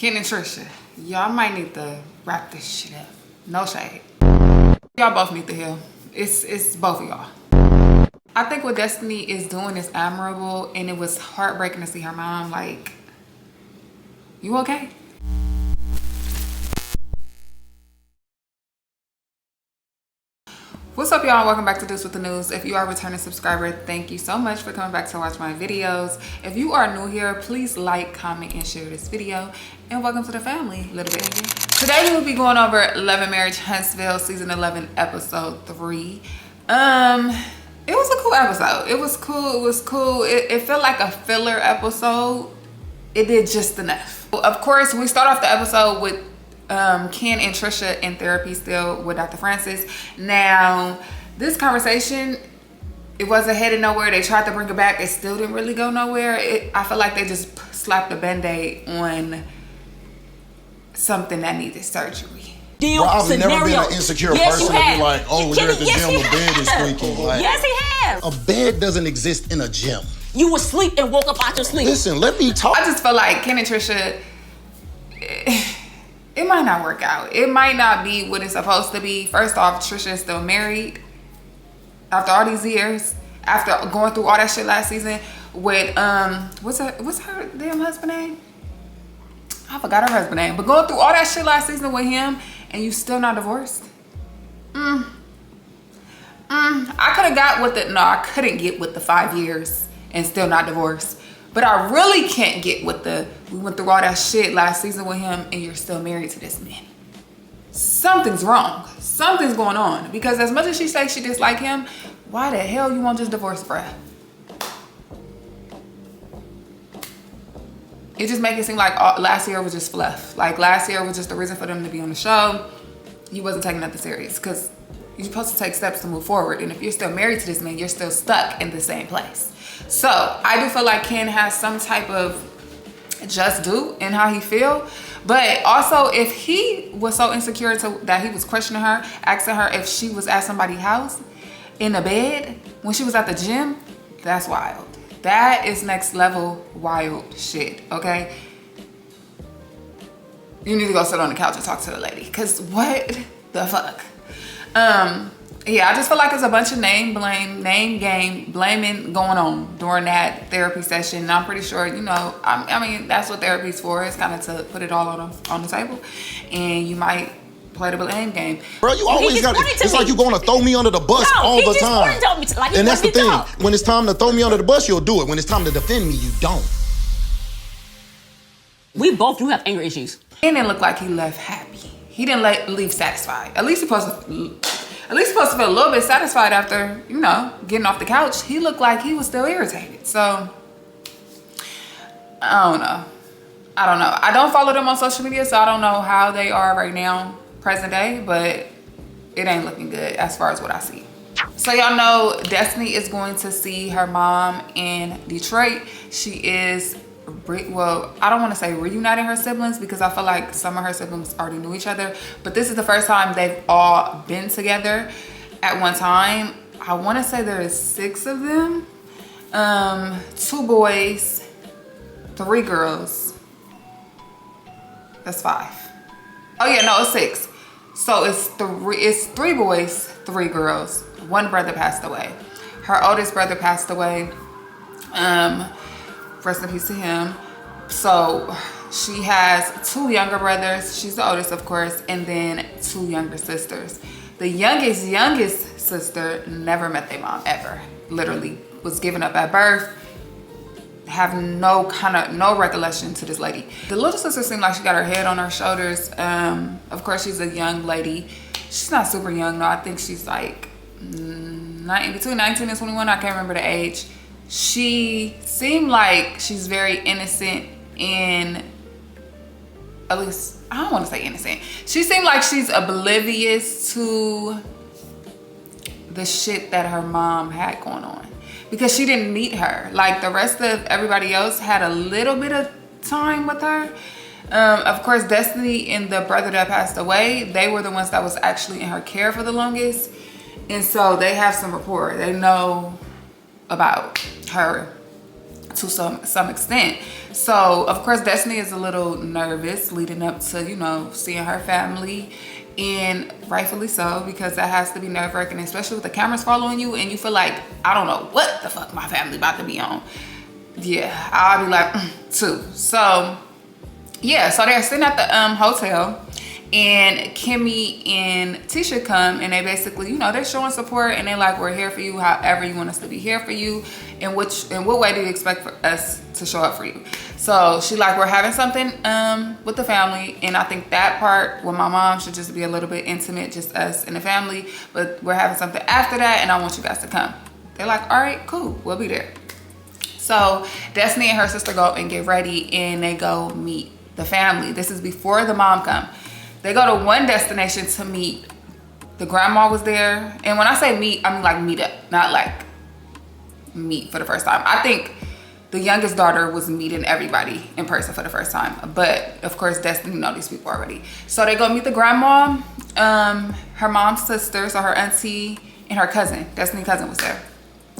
Ken and Trisha, y'all might need to wrap this shit up. No shade. Y'all both need to heal. It's both of y'all. I think what Destiny is doing is admirable, and it was heartbreaking to see her mom like, you okay? What's up, y'all? Welcome back to This With The News. If you are a returning subscriber, thank you so much for coming back to watch my videos. If you are new here, please like, comment, and share this video. And welcome to the family, little baby. Today we will be going over Love and Marriage Huntsville season 11 episode 3. It was a cool episode. It was cool. It felt like a filler episode. It did just enough. Of course, we start off the episode with Ken and Trisha in therapy still with Dr. Francis. Now, this conversation, it wasn't headed nowhere. They tried to bring it back. It still didn't really go nowhere. I feel like they just slapped a band-aid on something that needed surgery. Bro, I've never been an insecure person to be like, oh, you're at the gym, the bed is squeaking. Like, yes, he has. A bed doesn't exist in a gym. You were asleep and woke up out your sleep. Listen, let me talk. I just feel like Ken and Trisha, it might not work out. It might not be what it's supposed to be. First off, Trisha is still married after all these years, after going through all that shit last season with what's her damn husband name? I forgot her husband name. But going through all that shit last season with him and you still not divorced? I could have got with it. No, I couldn't get with the 5 years and still not divorced. But I really can't get with we went through all that shit last season with him and you're still married to this man. Something's wrong. Something's going on. Because as much as she says she dislike him, why the hell you won't just divorce bruh? It just makes it seem like last year was just fluff. Like last year was just the reason for them to be on the show. You wasn't taking nothing serious because you're supposed to take steps to move forward. And if you're still married to this man, you're still stuck in the same place. So I do feel like Ken has some type of just due in how he feel. But also if he was so insecure that he was questioning her, asking her if she was at somebody's house in a bed when she was at the gym, that's wild. That is next level wild shit, okay? You need to go sit on the couch and talk to the lady. Cause what the fuck? Yeah, I just feel like there's a bunch of name game blaming going on during that therapy session. And I'm pretty sure, you know, I mean, that's what therapy's for. It's kind of to put it all on the table. And you might play the blame game. Bro, you always got it. It's like you're going to throw me under the bus all the time. And that's the thing. When it's time to throw me under the bus, you'll do it. When it's time to defend me, you don't. We both do have anger issues. It didn't look like he left happy. He didn't leave satisfied. At least he's supposed to feel a little bit satisfied after, you know, getting off the couch. He looked like he was still irritated. So, I don't know. I don't follow them on social media, so I don't know how they are right now, present day, but it ain't looking good as far as what I see. So y'all know Destiny is going to see her mom in Detroit. She is, well, I don't want to say reuniting her siblings because I feel like some of her siblings already knew each other, but this is the first time they've all been together at one time. I want to say there is 6 of them, 2 boys, 3 girls. That's 5. Oh yeah, no, it's 6. So it's 3 boys, 3 girls. 1 brother passed away. Her oldest brother passed away. Rest in peace to him. So she has 2 younger brothers. She's the oldest, of course, and then 2 younger sisters. The youngest sister never met their mom ever. Literally was given up at birth. Have no recollection to this lady. The little sister seemed like she got her head on her shoulders. Of course, she's a young lady. She's not super young though. I think she's like between 19 and 21. I can't remember the age. She seemed like she's very innocent in, at least, I don't want to say innocent. She seemed like she's oblivious to the shit that her mom had going on because she didn't meet her. Like the rest of everybody else had a little bit of time with her. Of course, Destiny and the brother that passed away, they were the ones that was actually in her care for the longest. And so they have some rapport. They know about her to some extent. So of course Destiny is a little nervous leading up to, you know, seeing her family, and rightfully so, because that has to be nerve-wracking, especially with the cameras following you and you feel like, I don't know what the fuck my family about to be on. Yeah, I'll be like, too. So yeah, so they're sitting at the hotel, and Kimmy and Tisha come, and they basically, you know, they're showing support, and they're like, we're here for you however you want us to be here for you, and what way do you expect for us to show up for you? So she like, we're having something with the family, and I think that part with my mom should just be a little bit intimate, just us and the family, but we're having something after that, and I want you guys to come. They're like, all right, cool, we'll be there. So Destiny and her sister go and get ready, and they go meet the family. This is before the mom come. They go to one destination to meet. The grandma was there. And when I say meet, I mean like meet up, not like meet for the first time. I think the youngest daughter was meeting everybody in person for the first time. But of course, Destiny know these people already. So they go meet the grandma, her mom's sister, so her auntie, and her cousin. Destiny's cousin was there.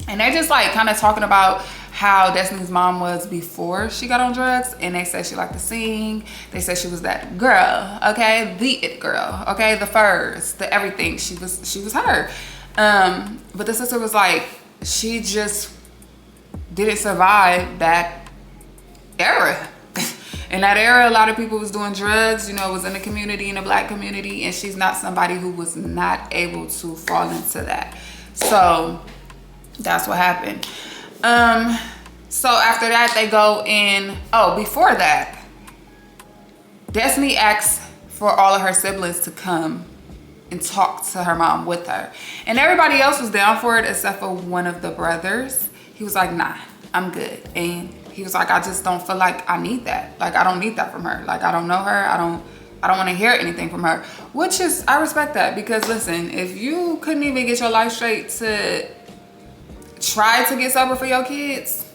And they just like kind of talking about how Destiny's mom was before she got on drugs, and they said she liked to sing. They said she was that girl, okay, the it girl, okay, the furs, the everything. She was her. But the sister was like, she just didn't survive that era. In that era, a lot of people was doing drugs, you know, was in the community, in the Black community, and she's not somebody who was not able to fall into that. So that's what happened. So after that, they go in. Oh, before that, Destiny asks for all of her siblings to come and talk to her mom with her. And everybody else was down for it except for one of the brothers. He was like, nah, I'm good. And he was like, I just don't feel like I need that. Like, I don't need that from her. Like, I don't know her. I don't want to hear anything from her. Which is, I respect that, because listen, if you couldn't even get your life straight to try to get sober for your kids,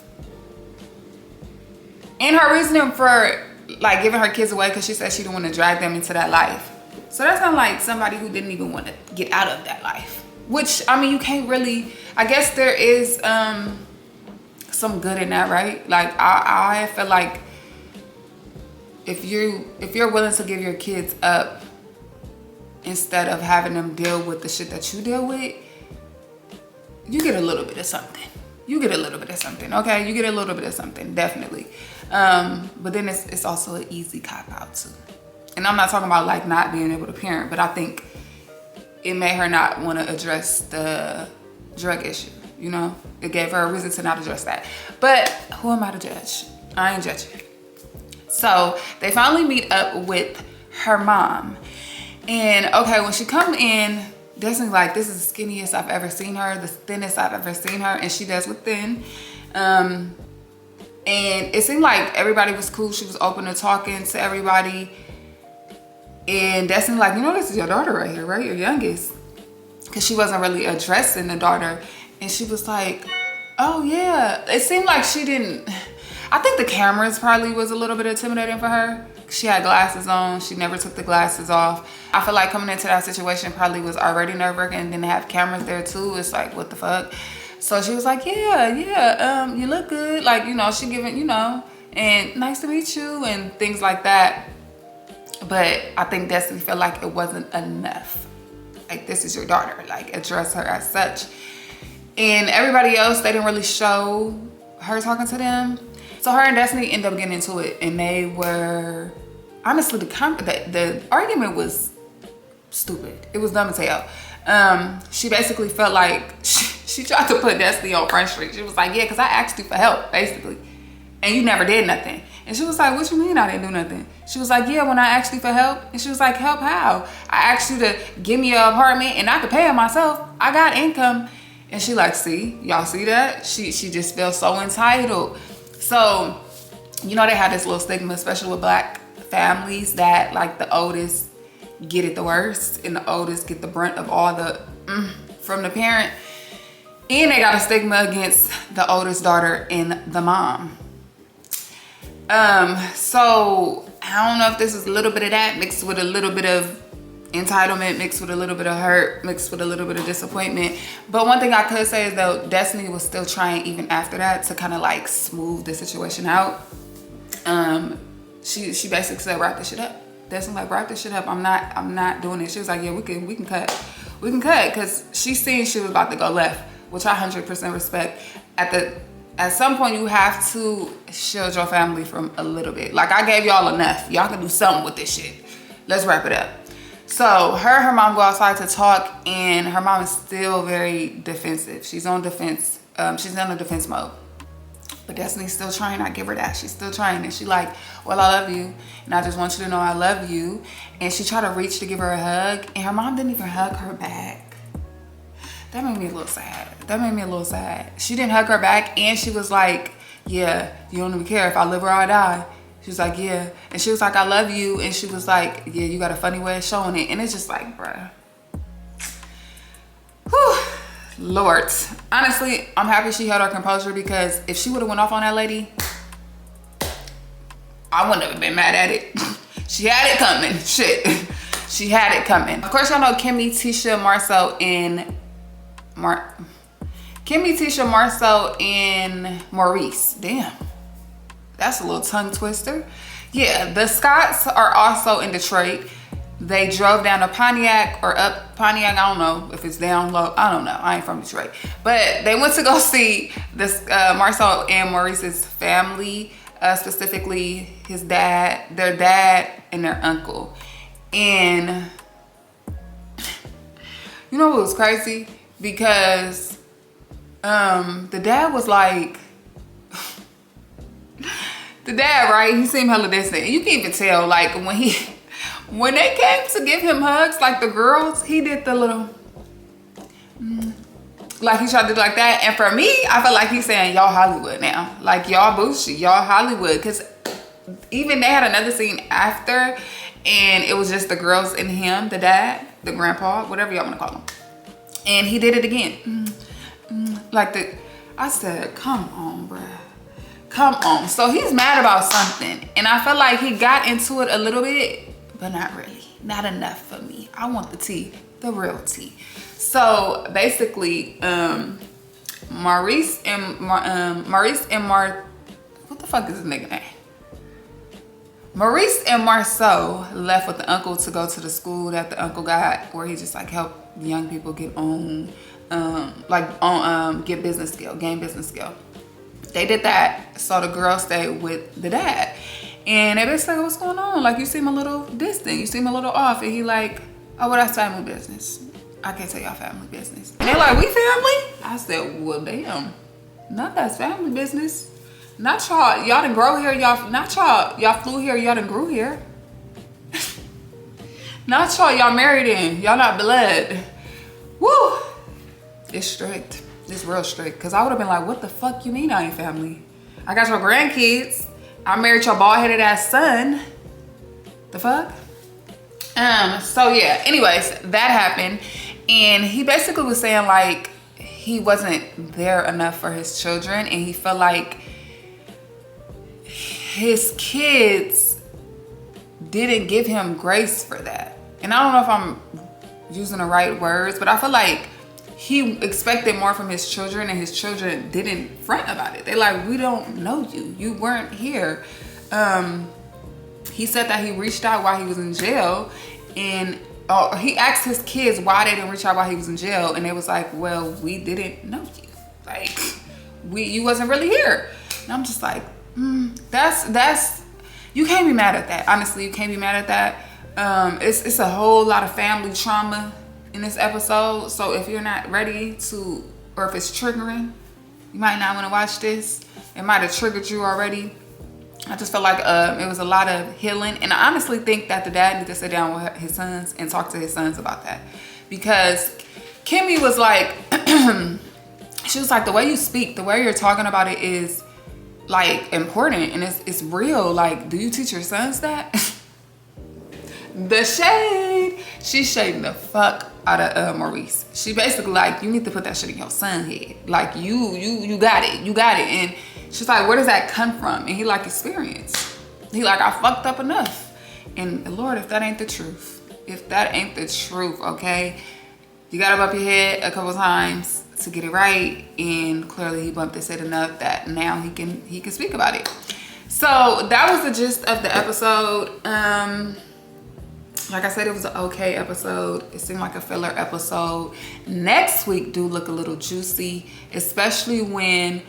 and her reasoning for like giving her kids away because she said she didn't want to drag them into that life. So that's not like somebody who didn't even want to get out of that life. Which, I mean, you can't really, I guess there is some good in that, right? Like I feel like if you're willing to give your kids up instead of having them deal with the shit that you deal with, you get a little bit of something. You get a little bit of something, okay? You get a little bit of something, definitely. But then it's also an easy cop out too. And I'm not talking about like not being able to parent, but I think it made her not want to address the drug issue, you know? It gave her a reason to not address that. But who am I to judge? I ain't judging. So they finally meet up with her mom. And okay, when she come in, Destiny's like, this is the skinniest I've ever seen her, the thinnest I've ever seen her, and she does look thin. And it seemed like everybody was cool. She was open to talking to everybody. And Destiny's like, you know, this is your daughter right here, right? Your youngest. Because she wasn't really addressing the daughter. And she was like, oh yeah. It seemed like she didn't, I think the cameras probably was a little bit intimidating for her. She had glasses on. She never took the glasses off. I feel like coming into that situation probably was already nerve-wracking, and then to have cameras there too, it's like, what the fuck? So she was like, yeah, you look good. Like, you know, she giving, you know, and nice to meet you and things like that. But I think Destiny felt like it wasn't enough. Like, this is your daughter, like address her as such. And everybody else, they didn't really show her talking to them. So her and Destiny ended up getting into it, and they were, honestly, the argument was stupid. It was dumb as hell. She basically felt like she tried to put Destiny on Front Street. She was like, yeah, because I asked you for help, basically, and you never did nothing. And she was like, what you mean I didn't do nothing? She was like, yeah, when I asked you for help. And she was like, help how? I asked you to give me an apartment, and I could pay it myself. I got income. And she like, see, y'all see that? She just feels so entitled. So, you know, they had this little stigma, especially with Black families, that like the oldest get it the worst, and the oldest get the brunt of all the from the parent. And they got a stigma against the oldest daughter and the mom. So I don't know if this is a little bit of that mixed with a little bit of entitlement mixed with a little bit of hurt, mixed with a little bit of disappointment. But one thing I could say is though, Destiny was still trying even after that to kind of like smooth the situation out. She basically said, wrap this shit up. Destiny like, wrap this shit up. I'm not doing it. She was like, yeah, we can cut. We can cut, because she seen she was about to go left, which I 100% respect. At some point, you have to shield your family from a little bit. Like, I gave y'all enough. Y'all can do something with this shit. Let's wrap it up. So her mom go outside to talk, and her mom is still very defensive. She's on defense. She's in a defense mode. But Destiny's still trying. I give her that. She's still trying. And she like, well, I love you. And I just want you to know I love you. And she tried to reach to give her a hug. And her mom didn't even hug her back. That made me a little sad. She didn't hug her back. And she was like, yeah, you don't even care if I live or I die. She was like, yeah. And she was like, I love you. And she was like, yeah, you got a funny way of showing it. And it's just like, bruh. Whew. Lord, honestly, I'm happy she held her composure, because if she would have went off on that lady, I wouldn't have been mad at it. She had it coming. Shit. She had it coming. Of course, y'all know Kimmy, Tisha, Marcel, and Maurice. Damn. That's a little tongue twister. Yeah, the Scotts are also in Detroit. They drove down to Pontiac or up Pontiac. I don't know if it's down low. I don't know. I ain't from Detroit. But they went to go see this Marcel and Maurice's family, specifically his dad, their dad, and their uncle. And you know what was crazy? Because the dad was like, the dad, right? He seemed hella distant. And you can even tell, like, when they came to give him hugs, like the girls, he did the little, like he tried to do like that. And for me, I felt like he's saying, y'all Hollywood now. Like, y'all bougie, y'all Hollywood. Because even they had another scene after, and it was just the girls and him, the dad, the grandpa, whatever y'all want to call him. And he did it again. I said, come on, bruh. Come on. So he's mad about something. And I felt like he got into it a little bit, but not really. Not enough for me. I want the tea, the real tea. So basically, Maurice and what the fuck is his nigga name? Maurice and Marceau left with the uncle to go to the school that the uncle got, where he just like helped young people get on, get business skill, gain business skill. They did that, so the girl stayed with the dad. And they basically like, what's going on? Like, you seem a little distant. You seem a little off. And he like, oh, well, that's family business. I can't tell y'all family business. And they're like, we family? I said, well, damn. Not that's family business. Not y'all. Y'all done grow here. Y'all flew here. Y'all done grew here. Not y'all married in. Y'all not blood. Woo. It's strict. It's real strict. Because I would have been like, what the fuck you mean I ain't family? I got your grandkids. I married your bald-headed ass son. The fuck? So yeah, anyways, that happened. And he basically was saying like he wasn't there enough for his children, and he felt like his kids didn't give him grace for that. And I don't know if I'm using the right words, but I feel like he expected more from his children, and his children didn't front about it. They like, we don't know you. You weren't here. He said that he reached out while he was in jail, and he asked his kids why they didn't reach out while he was in jail, and they was like, well, we didn't know you. Like, you wasn't really here. And I'm just like, that's you can't be mad at that. Honestly, you can't be mad at that. It's a whole lot of family trauma in this episode. So if you're not ready to, or if it's triggering, you might not want to watch this. It might have triggered you already. I just felt like it was a lot of healing. And I honestly think that the dad needs to sit down with his sons and talk to his sons about that. Because Kimmy was like, she was like, the way you speak, the way you're talking about it is like important, and it's real. Like, do you teach your sons that? The shade. She's shading the fuck out of Maurice. She basically like, you need to put that shit in your son's head. Like, you got it. You got it. And she's like, where does that come from? And he like, experience. He like, I fucked up enough. And Lord, if that ain't the truth. if that ain't the truth, okay? You gotta bump your head a couple times to get it right, and clearly he bumped his head enough that now he can speak about it. So that was the gist of the episode. Like I said, it was an okay episode. It seemed like a filler episode. Next week do look a little juicy, especially when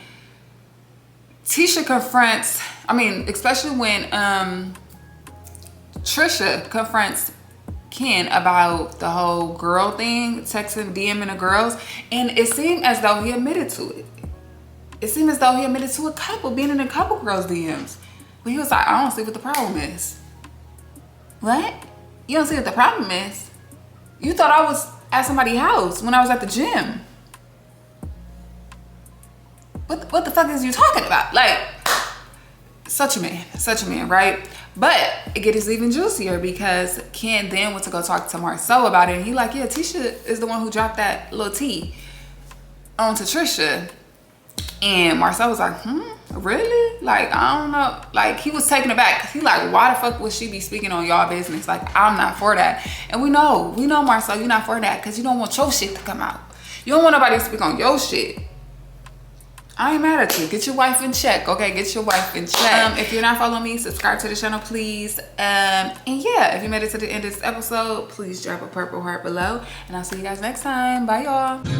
Tisha confronts, especially when Trisha confronts Ken about the whole girl thing, texting, DMing the girls, and it seemed as though he admitted to it. It seemed as though he admitted to being in a couple girls' DMs. But he was like, I don't see what the problem is. What? You don't see what the problem is? You thought I was at somebody's house when I was at the gym. What the fuck is you talking about? Like, such a man, right? But it gets even juicier because Ken then went to go talk to Marcel about it, and he like, yeah, Tisha is the one who dropped that little tea onto Trisha. And Marcel was like, really? Like, I don't know. Like, he was taken aback. He like, why the fuck would she be speaking on y'all business? Like, I'm not for that. And we know Marcel, you're not for that because you don't want your shit to come out. You don't want nobody to speak on your shit. I ain't mad at you. Get your wife in check, okay? Get your wife in check. If you're not following me, subscribe to the channel, please. And yeah, if you made it to the end of this episode, please drop a purple heart below. And I'll see you guys next time. Bye, y'all.